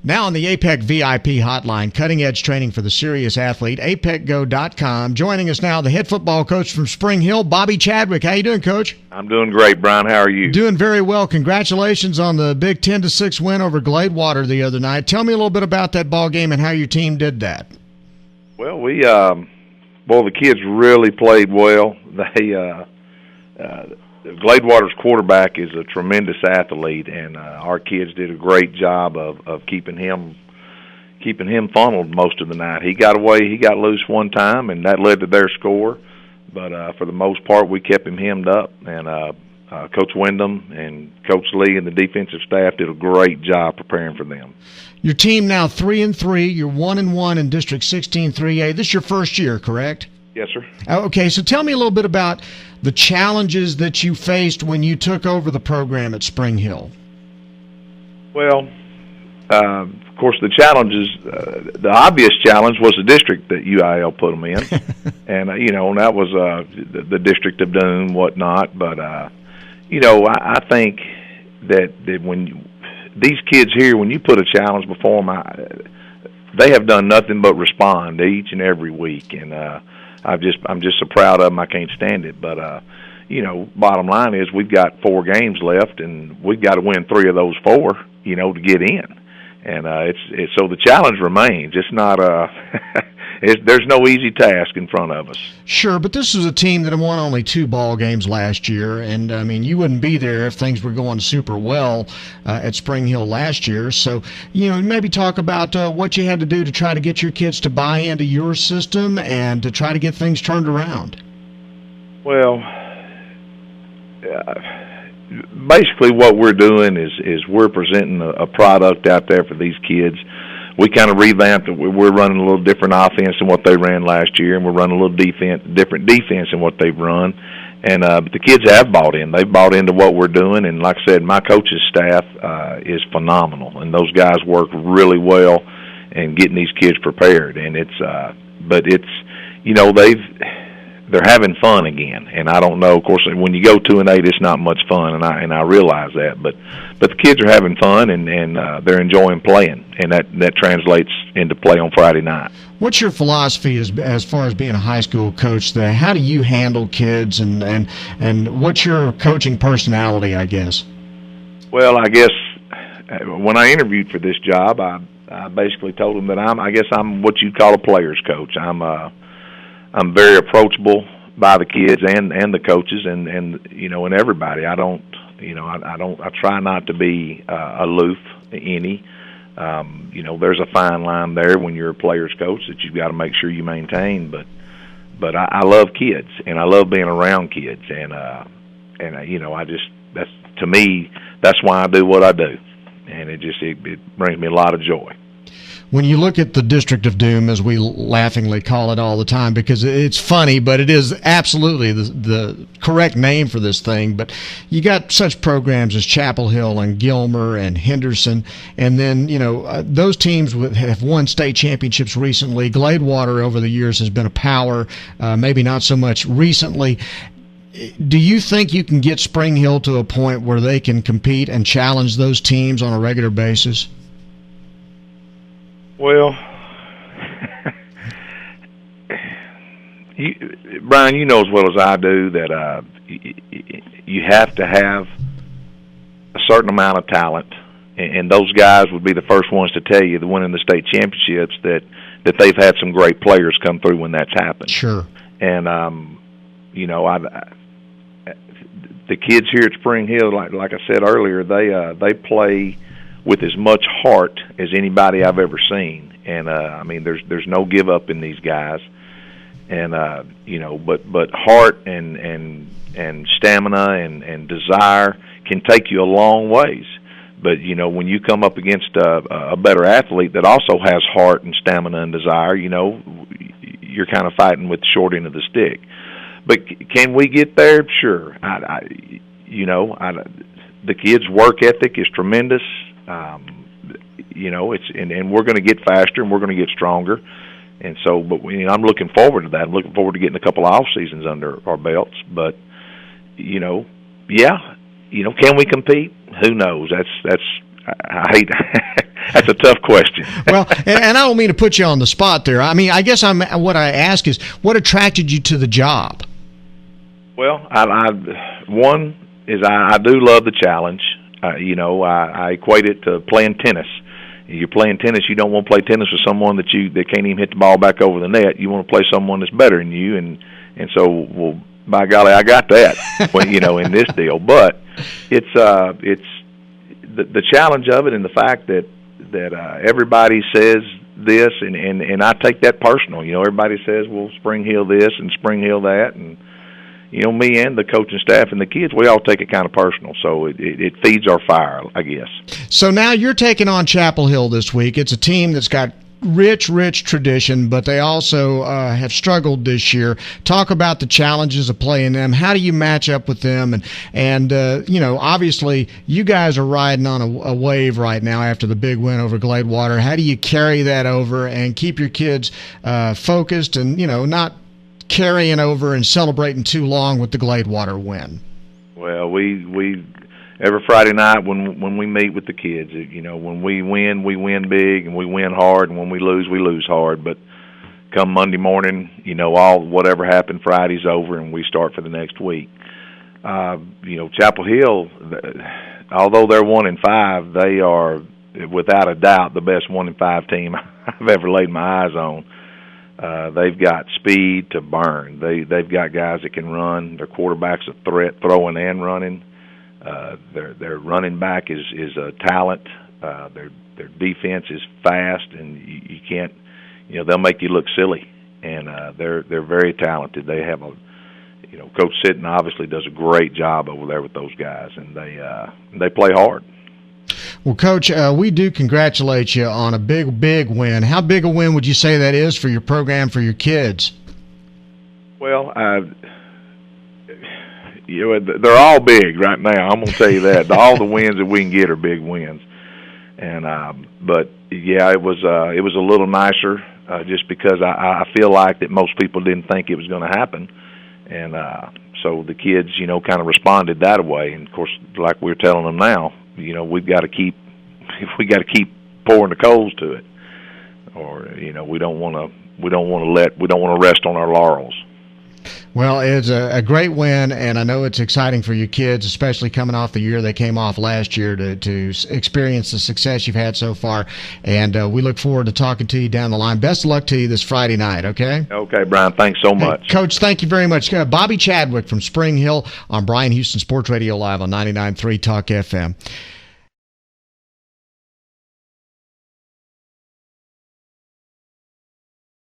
Now on the APEC VIP hotline, cutting-edge training for the serious athlete, apecgo.com. Joining us now, the head football coach from Spring Hill, Bobby Chadwick. How you doing, Coach? I'm doing great, Bryan. How are you? Doing very well. Congratulations on the big 10-6 win over Gladewater the other night. Tell me a little bit about that ball game and how your team did that. Well, the kids really played well. Gladewater's quarterback is a tremendous athlete, and our kids did a great job of keeping him funneled most of the night. He got loose one time, and that led to their score. But for the most part, we kept him hemmed up, and Coach Wyndham and Coach Lee and the defensive staff did a great job preparing for them. Your team now 3-3. You're 1-1 in District 16 3A. This is your first year, correct? Yes, sir. Okay, so tell me a little bit about the challenges that you faced when you took over the program at Spring Hill. Well, of course, the challenges, the obvious challenge was the district that UIL put them in. And, and that was the District of Doom, whatnot. But, I think that when these kids here, when you put a challenge before them, they have done nothing but respond each and every week. And I'm just so proud of them. I can't stand it. But, bottom line is we've got 4 games left, and we've got to win 3 of those 4, to get in. And it's so the challenge remains. It's not there's no easy task in front of us. Sure, but this is a team that won only 2 ball games last year, and I mean you wouldn't be there if things were going super well at Spring Hill last year. So maybe talk about what you had to do to try to get your kids to buy into your system and to try to get things turned around. Well, basically what we're doing is we're presenting a product out there for these kids. We kind of revamped it. We're running a little different offense than what they ran last year, and we're running a little different defense than what they've run. And but the kids have bought in. They've bought into what we're doing, and like I said, my coach's staff is phenomenal, and those guys work really well in getting these kids prepared. And they're having fun again, and I don't know. Of course, when you go 2-8, it's not much fun, and I realize that. But the kids are having fun, and they're enjoying playing, and that translates into play on Friday night. What's your philosophy as far as being a high school coach? How do you handle kids, and what's your coaching personality? I guess. Well, I guess when I interviewed for this job, I basically told them that I'm what you'd call a player's coach. I'm very approachable by the kids and the coaches and everybody. I try not to be aloof any. There's a fine line there when you're a player's coach that you've got to make sure you maintain. But I love kids, and I love being around kids, and that's, to me, that's why I do what I do, and it brings me a lot of joy. When you look at the District of Doom, as we laughingly call it all the time, because it's funny, but it is absolutely the correct name for this thing. But you got such programs as Chapel Hill and Gilmer and Henderson, and then those teams have won state championships recently. Gladewater over the years has been a power, maybe not so much recently. Do you think you can get Spring Hill to a point where they can compete and challenge those teams on a regular basis? Well, Bryan, you know as well as I do that you have to have a certain amount of talent, and those guys would be the first ones to tell you that winning the state championships that they've had some great players come through when that's happened. Sure. And the kids here at Spring Hill, like I said earlier, they play with as much heart as anybody I've ever seen, and there's no give up in these guys, and but heart and stamina and desire can take you a long ways. But when you come up against a better athlete that also has heart and stamina and desire, you're kind of fighting with the short end of the stick. But can we get there? Sure. The kids' work ethic is tremendous. And we're going to get faster and we're going to get stronger, and so. But I'm looking forward to that. I'm looking forward to getting a couple of off seasons under our belts. But can we compete? Who knows? That's I hate That's a tough question. Well, and I don't mean to put you on the spot there. I mean, I guess what I ask is, what attracted you to the job? Well, one is I do love the challenge. I equate it to playing tennis. You're playing tennis. You don't want to play tennis with someone that can't even hit the ball back over the net. You want to play someone that's better than you, and so, well, by golly, I got that. In this deal, but it's the challenge of it, and the fact that everybody says this, and I take that personal. Everybody says, well, Spring Hill this and Spring Hill that, and me and the coaching staff and the kids, we all take it kind of personal. So it feeds our fire, I guess. So now you're taking on Chapel Hill this week. It's a team that's got rich tradition, but they also have struggled this year. Talk about the challenges of playing them. How do you match up with them? And obviously you guys are riding on a wave right now after the big win over Gladewater. How do you carry that over and keep your kids focused and, not carrying over and celebrating too long with the Gladewater win? Well, we every Friday night when we meet with the kids, when we win big and we win hard, and when we lose hard. But come Monday morning, whatever happened Friday's over, and we start for the next week. Chapel Hill, although they're 1-5, they are without a doubt the best 1-5 team I've ever laid my eyes on. They've got speed to burn. They've got guys that can run. Their quarterback's a threat, throwing and running. Their running back is a talent. Their defense is fast, and you can't. They'll make you look silly. And they're very talented. They have Coach Sitton obviously does a great job over there with those guys, and they play hard. Well, Coach, we do congratulate you on a big win. How big a win would you say that is for your program, for your kids? Well, they're all big right now. I'm going to tell you that. All the wins that we can get are big wins. And but yeah, it was a little nicer just because I feel like that most people didn't think it was going to happen, and so the kids, kind of responded that way. And of course, like we're telling them now, we've got to keep pouring the coals to it, or we don't want to rest on our laurels. Well, it's a great win, and I know it's exciting for your kids, especially coming off the year they came off last year, to experience the success you've had so far. And we look forward to talking to you down the line. Best of luck to you this Friday night, okay? Okay, Bryan, thanks so much. Hey, Coach, thank you very much. Bobby Chadwick from Spring Hill on Bryan Houston Sports Radio Live on 99.3 Talk FM.